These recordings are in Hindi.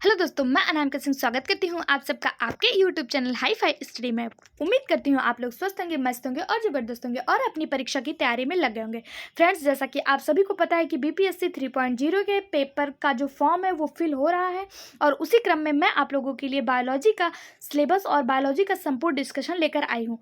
हेलो दोस्तों, मैं अनामिका सिंह स्वागत करती हूँ आप सबका आपके YouTube channel hi fi study में। उम्मीद करती हूँ आप लोग स्वस्थ होंगे, मस्त होंगे और ज़बरदस्त होंगे और अपनी परीक्षा की तैयारी में लगे होंगे। फ्रेंड्स, जैसा कि आप सभी को पता है कि बीपीएससी 3.0 के पेपर का जो फॉर्म है वो फिल हो रहा है और उसी क्रम में मैं आप लोगों के लिए बायोलॉजी का सिलेबस और बायोलॉजी का संपूर्ण डिस्कशन लेकर आई हूँ।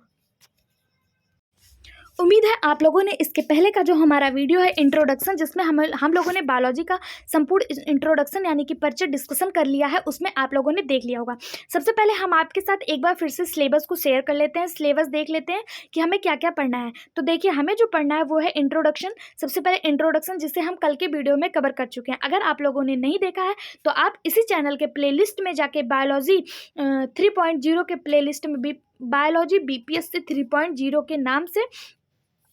उम्मीद है आप लोगों ने इसके पहले का जो हमारा वीडियो है इंट्रोडक्शन, जिसमें हम लोगों ने बायोलॉजी का संपूर्ण इंट्रोडक्शन यानी कि परिचय डिस्कशन कर लिया है, उसमें आप लोगों ने देख लिया होगा। सबसे पहले हम आपके साथ एक बार फिर से सिलेबस को शेयर कर लेते हैं, सिलेबस देख लेते हैं कि हमें क्या क्या पढ़ना है। तो देखिए, हमें जो पढ़ना है वो है इंट्रोडक्शन। सबसे पहले इंट्रोडक्शन, जिसे हम कल के वीडियो में कवर कर चुके हैं। अगर आप लोगों ने नहीं देखा है तो आप इसी चैनल के प्लेलिस्ट में जाके बायोलॉजी 3.0 के प्लेलिस्ट में भी बायोलॉजी बीपीएससी 3.0 के नाम से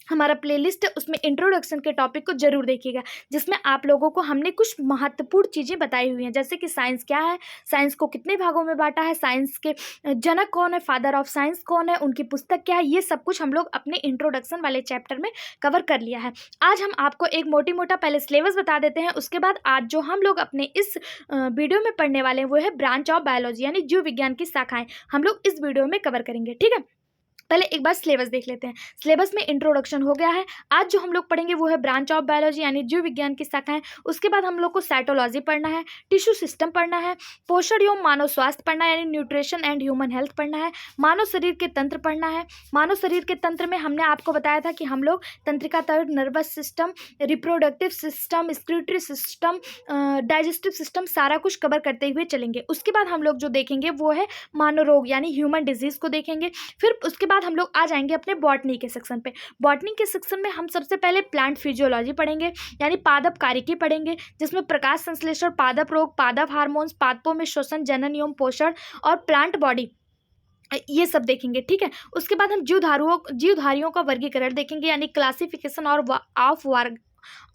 हमारा प्लेलिस्ट है, उसमें इंट्रोडक्शन के टॉपिक को जरूर देखिएगा, जिसमें आप लोगों को हमने कुछ महत्वपूर्ण चीज़ें बताई हुई हैं, जैसे कि साइंस क्या है, साइंस को कितने भागों में बांटा है, साइंस के जनक कौन है, फादर ऑफ साइंस कौन है, उनकी पुस्तक क्या है, ये सब कुछ हम लोग अपने इंट्रोडक्शन वाले चैप्टर में कवर कर लिया है। आज हम आपको एक मोटी मोटा पहले सिलेबस बता देते हैं, उसके बाद आज जो हम लोग अपने इस वीडियो में पढ़ने वाले हैं वो है ब्रांच ऑफ बायोलॉजी यानी जीव विज्ञान की शाखाएं, हम लोग इस वीडियो में कवर करेंगे। ठीक है, पहले एक बार सिलेबस देख लेते हैं। सिलेबस में इंट्रोडक्शन हो गया है। आज जो हम लोग पढ़ेंगे वो है ब्रांच ऑफ बायोलॉजी यानी जीव विज्ञान की शाखाएं। उसके बाद हम लोग को साइटोलॉजी पढ़ना है, टिश्यू सिस्टम पढ़ना है, पोषण एवं मानव स्वास्थ्य पढ़ना है यानी न्यूट्रिशन एंड ह्यूमन हेल्थ पढ़ना है, मानव शरीर के तंत्र पढ़ना है। मानव शरीर के तंत्र में हमने आपको बताया था कि हम लोग तंत्रिका तंत्र, nervous system, reproductive system, excretory system, digestive system, सारा कुछ कवर करते हुए चलेंगे। उसके बाद हम लोग जो देखेंगे वो है मानव रोग यानी ह्यूमन डिजीज को देखेंगे। फिर उसके बाद हम लोग आ जाएंगे अपने बॉटनी के सेक्शन पे। बॉटनी के सेक्शन में हम सबसे पहले प्लांट फिजियोलॉजी पढ़ेंगे यानी पादप कार्यकी पढ़ेंगे, जिसमें प्रकाश संश्लेषण, पादप रोग, पादप हार्मोन्स, पादपों में श्वसन, जनन एवं पोषण और प्लांट बॉडी, ये सब देखेंगे। ठीक है, उसके बाद हम जीवधारियों का वर्गीकरण देखेंगे यानी क्लासिफिकेशन और ऑफ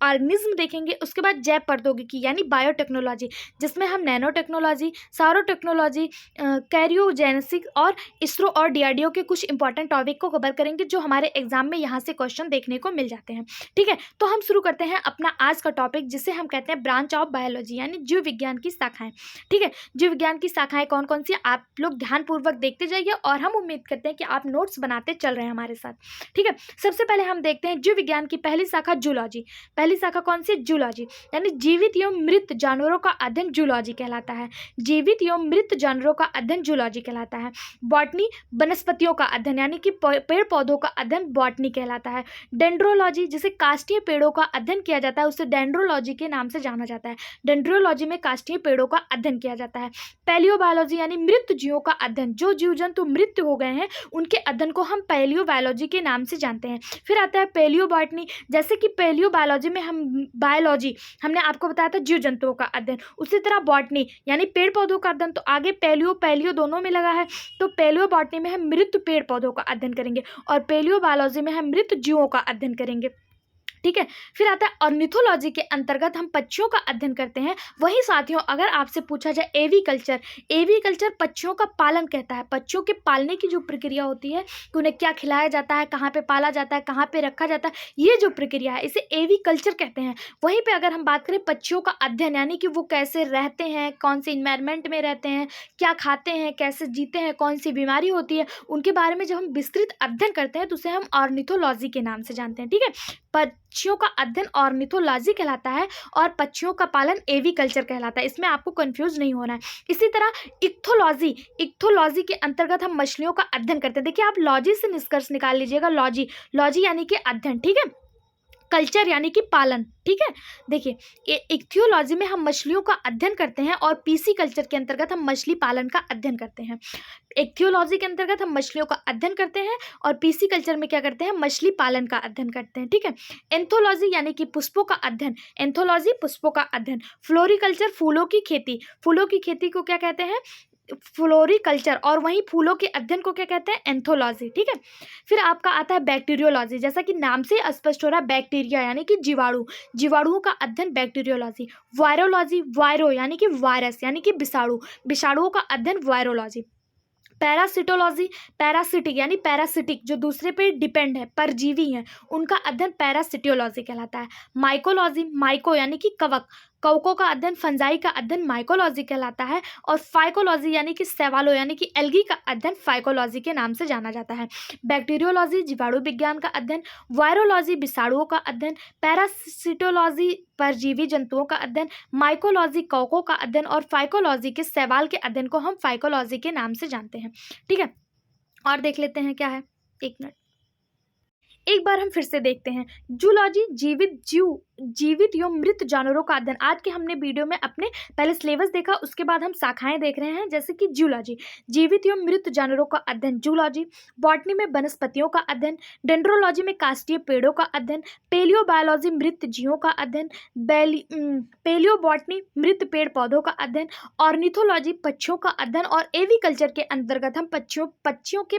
ऑर्गेनिज्म देखेंगे। उसके बाद जैव प्रौद्योगिकी यानी बायोटेक्नोलॉजी, जिसमें हम नैनो टेक्नोलॉजी, सारो टेक्नोलॉजी, कैरियोजेनेसिक और इसरो और डीआरडीओ के कुछ इंपॉर्टेंट टॉपिक को कवर करेंगे, जो हमारे एग्जाम में यहाँ से क्वेश्चन देखने को मिल जाते हैं। ठीक है, तो हम शुरू करते हैं अपना आज का टॉपिक, जिसे हम कहते हैं ब्रांच ऑफ बायोलॉजी यानी जीव विज्ञान की शाखाएं। ठीक है, जीव विज्ञान की शाखाएं कौन कौन सी, आप लोग ध्यानपूर्वक देखते जाइए और हम उम्मीद करते हैं कि आप नोट्स बनाते चल रहे हैं हमारे साथ। ठीक है, सबसे पहले हम देखते हैं जीव विज्ञान की पहली शाखा जूलॉजी। पहली शाखा कौन सी, जूलॉजी यानी जीवित एवं मृत जानवरों का अध्ययन जूलॉजी कहलाता है। जीवित एवं मृत जानवरों का अध्ययन जूलॉजी कहलाता है। बॉटनी, वनस्पतियों का अध्ययन यानी कि पेड़ पौधों का अध्ययन बॉटनी कहलाता है। डेंड्रोलॉजी, जिसे काष्ठीय पेड़ों का अध्ययन किया जाता है, उसे डेंड्रोलॉजी के नाम से जाना जाता है। डेंड्रोलॉजी में काष्ठीय पेड़ों का अध्ययन किया जाता है। पैलियोबायोलॉजी यानी मृत जीवों का अध्ययन, जो जीव जंतु मृत हो गए हैं उनके अध्ययन को हम पैलियोबायोलॉजी के नाम से जानते हैं। फिर आता है पैलियोबॉटनी, जैसे कि पैलियोबायोलॉजी में हम बायोलॉजी हमने आपको बताया था जीव जंतुओं का अध्ययन, उसी तरह बॉटनी यानी पेड़ पौधों का अध्ययन, तो आगे पैलियो दोनों में लगा है, तो पैलियो बॉटनी में हम मृत पेड़ पौधों का अध्ययन करेंगे और पैलियो बायोलॉजी में हम मृत जीवों का अध्ययन करेंगे। ठीक है, फिर आता है ऑर्निथोलॉजी के अंतर्गत हम पक्षियों का अध्ययन करते हैं। वही साथियों, अगर आपसे पूछा जाए एवीकल्चर, एवीकल्चर पक्षियों का पालन कहता है। पक्षियों के पालने की जो प्रक्रिया होती है कि उन्हें क्या खिलाया जाता है, कहाँ पे पाला जाता है, कहाँ पे रखा जाता है, ये जो प्रक्रिया है इसे एवीकल्चर कहते हैं। वहीं पे अगर हम बात करें पक्षियों का अध्ययन यानी कि वो कैसे रहते हैं, कौन से इन्वायरमेंट में रहते हैं, क्या खाते हैं, कैसे जीते हैं, कौन सी बीमारी होती है, उनके बारे में जब हम विस्तृत अध्ययन करते हैं तो उसे हम ऑर्निथोलॉजी के नाम से जानते हैं। ठीक है, पक्षियों का अध्ययन ऑर्निथोलॉजी कहलाता है और पक्षियों का पालन एवीकल्चर कहलाता है। इसमें आपको कंफ्यूज नहीं होना है। इसी तरह इक्थोलॉजी, इक्थोलॉजी के अंतर्गत हम मछलियों का अध्ययन करते हैं। देखिए, आप लॉजी से निष्कर्ष निकाल लीजिएगा, लॉजी, लॉजी यानी कि अध्ययन। ठीक है, कल्चर यानी कि पालन। ठीक है, देखिए इक्थियोलॉजी में हम मछलियों का अध्ययन करते हैं और पीसी कल्चर के अंतर्गत हम मछली पालन का अध्ययन करते हैं। इक्थियोलॉजी के अंतर्गत हम मछलियों का अध्ययन करते हैं और पीसी कल्चर में क्या करते हैं, मछली पालन का अध्ययन करते हैं। ठीक है, एंथोलॉजी यानी कि पुष्पों का अध्ययन, एंथोलॉजी पुष्पों का अध्ययन। फ्लोरिकल्चर फूलों की खेती, फूलों की खेती को क्या कहते हैं, फ्लोरिकल्चर, और वहीं फूलों के अध्ययन को क्या कहते हैं, एंथोलॉजी। ठीक है, फिर आपका आता है बैक्टीरियोलॉजी, जैसा कि नाम से स्पष्ट हो रहा है, बैक्टीरिया यानी कि जीवाणु, जीवाणुओं का अध्ययन बैक्टीरियोलॉजी। वायरोलॉजी, वायरो यानी कि वायरस यानी कि विषाणु, विषाणुओं का अध्ययन वायरोलॉजी। पैरासिटोलॉजी, पैरासिटिक यानी पैरासिटिक जो दूसरे पे डिपेंड है, परजीवी हैं, उनका अध्ययन पैरासिटियोलॉजी कहलाता है। माइकोलॉजी, माइको यानी कि कवक, कवकों का अध्ययन, फंजाई का अध्ययन माइकोलॉजी कहलाता है, और फाइकोलॉजी यानी कि सेवालो यानी कि एल्गी का अध्ययन फाइकोलॉजी के नाम से जाना जाता है। बैक्टीरियोलॉजी जीवाणु विज्ञान का अध्ययन, वायरोलॉजी विषाणुओं का अध्ययन, पैरासिटोलॉजी परजीवी जंतुओं का अध्ययन, माइकोलॉजी कवकों का अध्ययन, और फाइकोलॉजी के शैवाल के अध्ययन को हम फाइकोलॉजी के नाम से जानते हैं। ठीक है, और देख लेते हैं क्या है, एक मिनट, एक बार हम फिर से देखते हैं। जूलॉजी जीवित एवं मृत जानवरों का अध्ययन। आज के हमने वीडियो में अपने पहले सिलेबस देखा, उसके बाद हम शाखाएं देख रहे हैं, जैसे कि जूलॉजी जीवित एवं मृत जानवरों का अध्ययन, जूलॉजी बॉटनी में वनस्पतियों का अध्ययन, डेंड्रोलॉजी में काष्ठीय पेड़ों का अध्ययन, पेलियोबायोलॉजी मृत जीवों का अध्ययन, पेलियोबॉटनी मृत पेड़ पौधों का अध्ययन, ऑर्निथोलॉजी पक्षियों का अध्ययन, और एविकल्चर के अंतर्गत हम पक्षियों के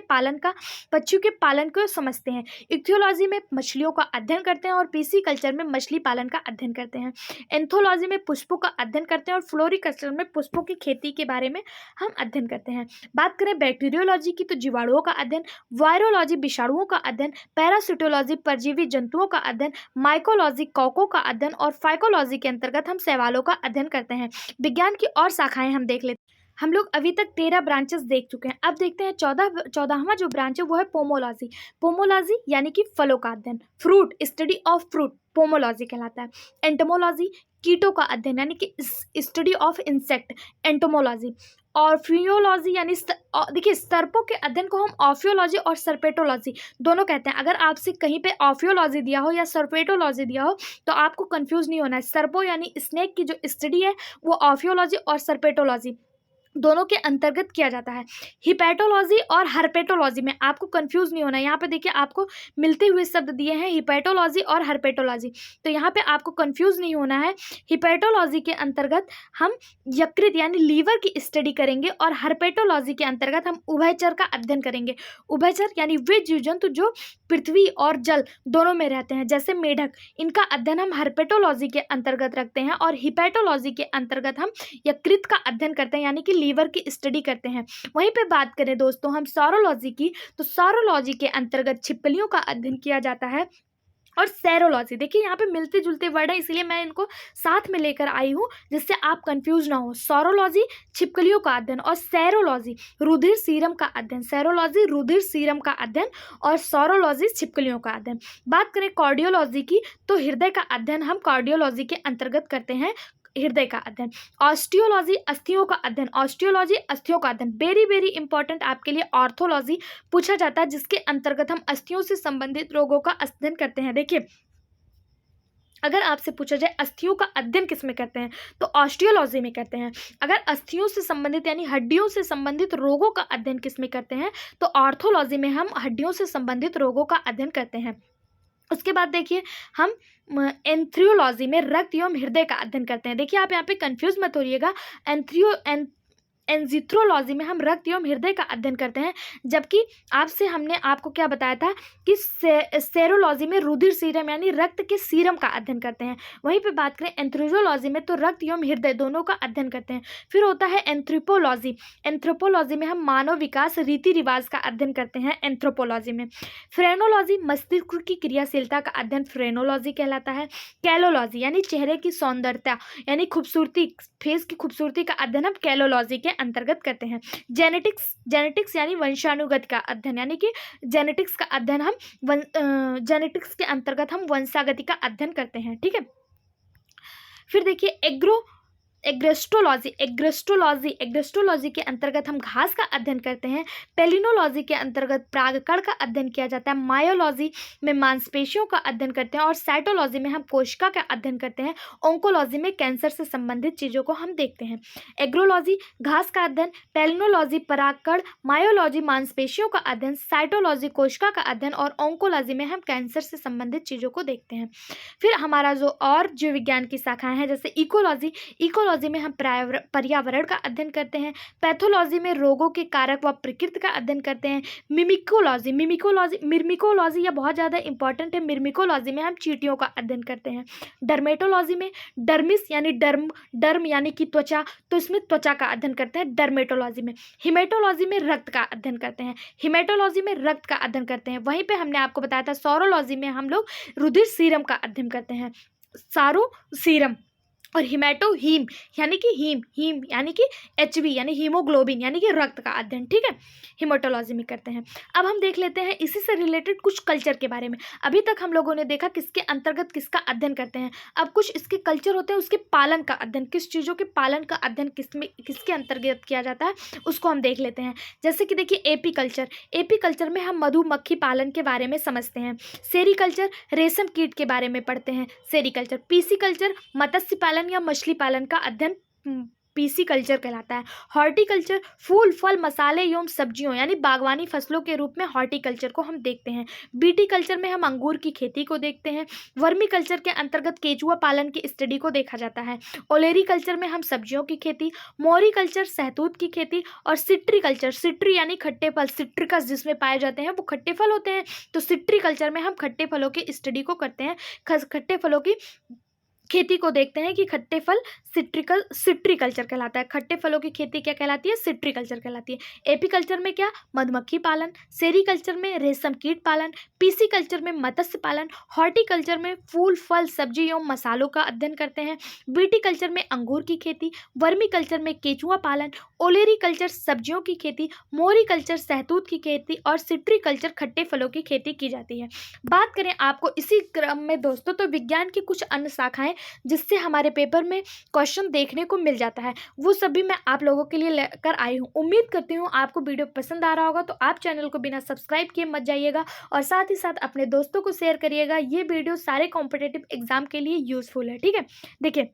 पालन को समझते हैं। इक्थियोलॉजी में मछलियों का अध्ययन करते हैं, और पीसीकल्चर में मछली पालन का अध्ययन करते हैं। एंथोलॉजी में पुष्पों का अध्ययन करते हैं, और फ्लोरिकल्चर में पुष्पों की खेती के बारे में हम अध्ययन करते हैं। बात करें बैक्टीरियोलॉजी की तो जीवाणुओं का अध्ययन, वायरोलॉजी विषाणुओं का अध्ययन, पैरासिटोलॉजी परजीवी जंतुओं का अध्ययन, माइकोलॉजी कवकों का अध्ययन, और फाइकोलॉजी के अंतर्गत हम शैवालों का अध्ययन करते हैं। विज्ञान की और शाखाएं हम देख लेते हैं। हम लोग अभी तक 13 ब्रांचेस देख चुके हैं, अब देखते हैं 14वां जो ब्रांच है वो है पोमोलॉजी। पोमोलॉजी यानी कि फलों का अध्ययन, fruit study of fruit pomology कहलाता है। एंटोमोलॉजी कीटों का अध्ययन यानी कि स्टडी ऑफ इंसेक्ट एंटोमोलॉजी। और फ्यूयोलॉजी यानी देखिए सर्पों के अध्ययन को हम ऑफियोलॉजी और सर्पेटोलॉजी दोनों कहते हैं। अगर आपसे कहीं पे ऑफियोलॉजी दिया हो या सर्पेटोलॉजी दिया हो तो आपको कंफ्यूज नहीं होना है। सर्पो यानी स्नेक की जो स्टडी है वो ऑफियोलॉजी और सर्पेटोलॉजी दोनों के अंतर्गत किया जाता है। हिपैटोलॉजी और हर्पेटोलॉजी में आपको कंफ्यूज नहीं होना है। यहाँ पे देखिए आपको मिलते हुए शब्द दिए हैं हिपैटोलॉजी और हर्पेटोलॉजी, तो यहाँ पे आपको कंफ्यूज नहीं होना है। हिपैटोलॉजी के अंतर्गत हम यकृत यानी लीवर की स्टडी करेंगे, और हर्पेटोलॉजी के अंतर्गत हम उभयचर का अध्ययन करेंगे। उभयचर यानी वे जीव जंतु जो पृथ्वी और जल दोनों में रहते हैं, जैसे मेढक, इनका अध्ययन हम हर्पेटोलॉजी के अंतर्गत रखते हैं। और हिपैटोलॉजी के अंतर्गत हम यकृत का अध्ययन करते हैं यानी कि लीवर की स्टडी करते हैं। वहीं पे बात करें दोस्तों हम सौरोलॉजी की, तो सौरोलॉजी के अंतर्गत छिपकलियों का अध्ययन किया जाता है। और सेरोलॉजी, देखिए यहाँ पे मिलते जुलते वर्ड है इसलिए मैं इनको साथ में लेकर आई हूँ जिससे आप कंफ्यूज ना हो। सौरोलॉजी छिपकलियों का अध्ययन, और सेरोलॉजी रुधिर सीरम का अध्ययन। सेरोलॉजी रुधिर सीरम का अध्ययन, और सौरोलॉजी छिपकलियों का अध्ययन। बात करें कार्डियोलॉजी की तो हृदय का अध्ययन हम कार्डियोलॉजी के अंतर्गत करते हैं, हृदय का अध्ययन। ऑस्टियोलॉजी अस्थियों का अध्ययन, ऑस्टियोलॉजी अस्थियों का अध्ययन। वेरी वेरी इंपॉर्टेंट आपके लिए ऑर्थोलॉजी पूछा जाता है जिसके अंतर्गत हम अस्थियों से संबंधित रोगों का अध्ययन करते हैं। देखिए अगर आपसे पूछा जाए अस्थियों का अध्ययन किस में करते हैं तो ऑस्टियोलॉजी में करते हैं। अगर अस्थियों से संबंधित यानी हड्डियों से संबंधित रोगों का अध्ययन किस में करते हैं तो ऑर्थोलॉजी में हम हड्डियों से संबंधित रोगों का अध्ययन करते हैं। उसके बाद देखिए हम एंथ्रियोलॉजी में रक्त एवं हृदय का अध्ययन करते हैं। देखिए आप यहाँ पे कंफ्यूज मत होइएगा, एंजिथ्रोलॉजी में हम रक्त एवं हृदय का अध्ययन करते हैं, जबकि हमने आपको क्या बताया था कि सेरोलॉजी में रुधिर सीरम यानी रक्त के सीरम का अध्ययन करते हैं। वहीं पे बात करें एंथ्रोलॉजी में तो रक्त एवं हृदय दोनों का अध्ययन करते हैं। फिर होता है एंथ्रोपोलॉजी, एंथ्रोपोलॉजी में हम मानव विकास रीति रिवाज का अध्ययन करते हैं एंथ्रोपोलॉजी में। फ्रेनोलॉजी मस्तिष्क की क्रियाशीलता का अध्ययन फ्रेनोलॉजी कहलाता है। कैलोलॉजी यानी चेहरे की सौंदर्यता यानी खूबसूरती, फेस की खूबसूरती का अध्ययन हम कैलोलॉजी के अंतर्गत करते हैं। जेनेटिक्स यानी वंशानुगत का अध्ययन यानी कि जेनेटिक्स का अध्ययन हम जेनेटिक्स के अंतर्गत हम वंशागति का अध्ययन करते हैं। ठीक है, फिर देखिए एग्रेस्टोलॉजी के अंतर्गत हम घास का अध्ययन करते हैं। पेलिनोलॉजी के अंतर्गत परागकण का अध्ययन किया जाता है। मायोलॉजी में मांसपेशियों का अध्ययन करते हैं, और साइटोलॉजी में हम कोशिका का अध्ययन करते हैं। ओंकोलॉजी में कैंसर से संबंधित चीज़ों को हम देखते हैं। एग्रोलॉजी घास का अध्ययन, पेलिनोलॉजी परागकण, मायोलॉजी मांसपेशियों का अध्ययन, साइटोलॉजी कोशिका का अध्ययन, और ओंकोलॉजी में हम कैंसर से संबंधित चीज़ों को देखते हैं। फिर हमारा जो और जीव विज्ञान की शाखाएं हैं जैसे इकोलॉजी में हम पर्यावरण का अध्ययन करते हैं। पैथोलॉजी में रोगों के कारक व प्रकृति का अध्ययन करते हैं। मिर्मिकोलॉजी यह बहुत ज़्यादा इंपॉर्टेंट है। मिर्मिकोलॉजी में हम चींटियों का अध्ययन करते हैं। डर्मेटोलॉजी में डर्मिस यानी डर्म यानी कि त्वचा, तो इसमें त्वचा का अध्ययन करते हैं डर्मेटोलॉजी में। हिमेटोलॉजी में रक्त का अध्ययन करते हैं। वहीं पे हमने आपको बताया था सौरोलॉजी में हम लोग रुधिर सीरम का अध्ययन करते हैं। और हिमेटोहीम यानी कि हीम यानी कि HB यानी हीमोग्लोबिन यानी कि रक्त का अध्ययन, ठीक है, हिमेटोलॉजी में करते हैं। अब हम देख लेते हैं इसी से रिलेटेड कुछ कल्चर के बारे में। अभी तक हम लोगों ने देखा किसके अंतर्गत किसका अध्ययन करते हैं, अब कुछ इसके कल्चर होते हैं, उसके पालन का अध्ययन, किस चीज़ों के पालन का अध्ययन किसके अंतर्गत किया जाता है उसको हम देख लेते हैं। जैसे कि देखिए एपी कल्चर में हम मधुमक्खी पालन के बारे में समझते हैं। सेरीकल्चर रेशम कीट के बारे में पढ़ते हैं, सेरीकल्चर। पीसी कल्चर मत्स्य पालन या मछली पालन का अध्ययन पीसी कल्चर कहलाता है। हॉर्टिकल्चर फूल फल मसाले एवं सब्जियों यानी बागवानी फसलों के रूप में हॉर्टिकल्चर को हम देखते हैं। बीटी कल्चर में हम अंगूर की खेती को देखते हैं। वर्मी कल्चर के अंतर्गत केचुआ पालन की स्टडी को देखा जाता है। ओलेरी कल्चर में हम सब्जियों की खेती, मोरी कल्चर सहतूत की खेती, और सिट्री कल्चर, सिट्री यानी खट्टे फल, सिट्रिकस जिसमें पाए जाते हैं वो खट्टे फल होते हैं, तो सिट्री कल्चर में हम खट्टे फलों की स्टडी को करते हैं, खट्टे फलों की खेती को देखते हैं कि खट्टे फल सिट्रीकल्चर कहलाता है। खट्टे फलों की खेती क्या कहलाती है, सिट्रीकल्चर कहलाती है। एपीकल्चर में क्या, मधुमक्खी पालन। सेरीकल्चर में रेशम कीट पालन। पीसी कल्चर में मत्स्य पालन। हॉर्टिकल्चर में फूल फल सब्जी एवं मसालों का अध्ययन करते हैं। बीटी कल्चर में अंगूर की खेती। वर्मी कल्चर में केचुआ पालन। ओलेरी कल्चर सब्जियों की खेती। मोरी कल्चर सहतूत की खेती, और सिट्रीकल्चर खट्टे फलों की खेती की जाती है। बात करें आपको इसी क्रम में दोस्तों, तो विज्ञान की कुछ अन्य शाखाएं जिससे हमारे पेपर में क्वेश्चन देखने को मिल जाता है, वो सभी मैं आप लोगों के लिए लेकर आई हूँ। उम्मीद करती हूँ आपको वीडियो पसंद आ रहा होगा, तो आप चैनल को बिना सब्सक्राइब किए मत जाइएगा, और साथ ही साथ अपने दोस्तों को शेयर करिएगा। ये वीडियो सारे कॉम्पिटिटिव एग्जाम के लिए यूजफुल है, ठीक है। देखिए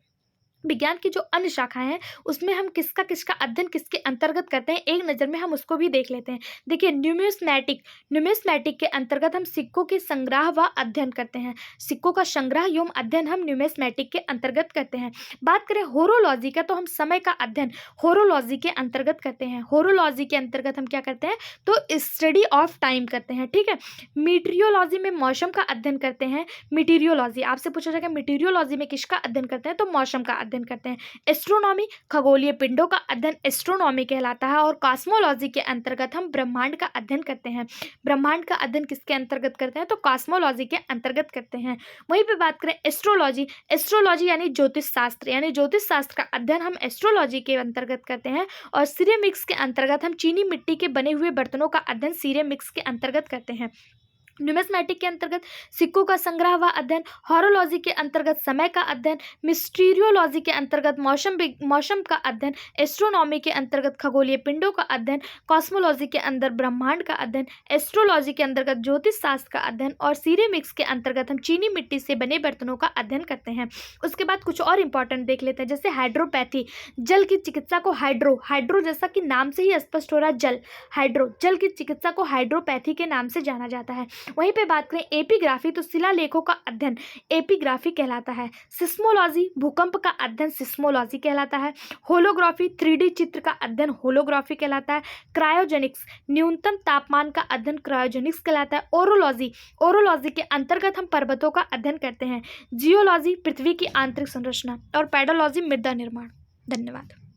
विज्ञान की जो अन्य शाखाएं हैं उसमें हम किसका किसका अध्ययन किसके अंतर्गत करते हैं, एक नज़र में हम उसको भी देख लेते हैं। देखिए न्यूमिस्मैटिक के अंतर्गत हम सिक्कों के संग्रह व अध्ययन करते हैं। सिक्कों का संग्रह एवं अध्ययन हम न्यूमिस्मैटिक के अंतर्गत करते हैं। बात करें होरोलॉजी का, तो हम समय का अध्ययन होरोलॉजी के अंतर्गत करते हैं। होरोलॉजी के अंतर्गत हम क्या करते हैं, तो स्टडी ऑफ टाइम करते हैं, ठीक है। मीटियोलॉजी में मौसम का अध्ययन करते हैं। मीटियोलॉजी आपसे पूछा जाएगा मीटियोलॉजी में किसका अध्ययन करते हैं, तो मौसम का अध्ययन करते हैं। एस्ट्रोनॉमी खगोलीय पिंडों का अध्ययन एस्ट्रोनॉमी कहलाता है। और कॉस्मोलॉजी के अंतर्गत हम ब्रह्मांड का अध्ययन करते हैं। ब्रह्मांड का अध्ययन किसके अंतर्गत करते हैं, तो कॉस्मोलॉजी के अंतर्गत करते हैं। वहीं पे बात करें एस्ट्रोलॉजी यानी ज्योतिष शास्त्र, यानी ज्योतिष शास्त्र का अध्ययन हम एस्ट्रोलॉजी के अंतर्गत करते हैं। और सिरेमिक्स के अंतर्गत हम चीनी मिट्टी के बने हुए बर्तनों का अध्ययन सिरेमिक्स के अंतर्गत करते हैं। न्यूमिस्मैटिक के अंतर्गत सिक्कों का संग्रह व अध्ययन, हॉरोलॉजी के अंतर्गत समय का अध्ययन, मिस्टीरियोलॉजी के अंतर्गत मौसम का अध्ययन, एस्ट्रोनॉमी के अंतर्गत खगोलीय पिंडों का अध्ययन, कॉस्मोलॉजी के अंदर ब्रह्मांड का अध्ययन, एस्ट्रोलॉजी के अंतर्गत ज्योतिष शास्त्र का अध्ययन, और सिरेमिक्स के अंतर्गत हम चीनी मिट्टी से बने बर्तनों का अध्ययन करते हैं। उसके बाद कुछ और इंपॉर्टेंट देख लेते हैं, जैसे हाइड्रोपैथी, जल की चिकित्सा को हाइड्रो जैसा कि नाम से ही स्पष्ट हो रहा है, जल की चिकित्सा को हाइड्रोपैथी के नाम से जाना जाता है। वहीं पे बात करें एपिग्राफी, तो शिलालेखों का अध्ययन एपिग्राफी कहलाता है। सिस्मोलॉजी भूकंप का अध्ययन सिस्मोलॉजी कहलाता है। होलोग्राफी 3D चित्र का अध्ययन होलोग्राफी कहलाता है। क्रायोजेनिक्स न्यूनतम तापमान का अध्ययन क्रायोजेनिक्स कहलाता है। ओरोलॉजी के अंतर्गत हम पर्वतों का अध्ययन करते हैं। जियोलॉजी पृथ्वी की आंतरिक संरचना, और पैडोलॉजी मृदा निर्माण। धन्यवाद।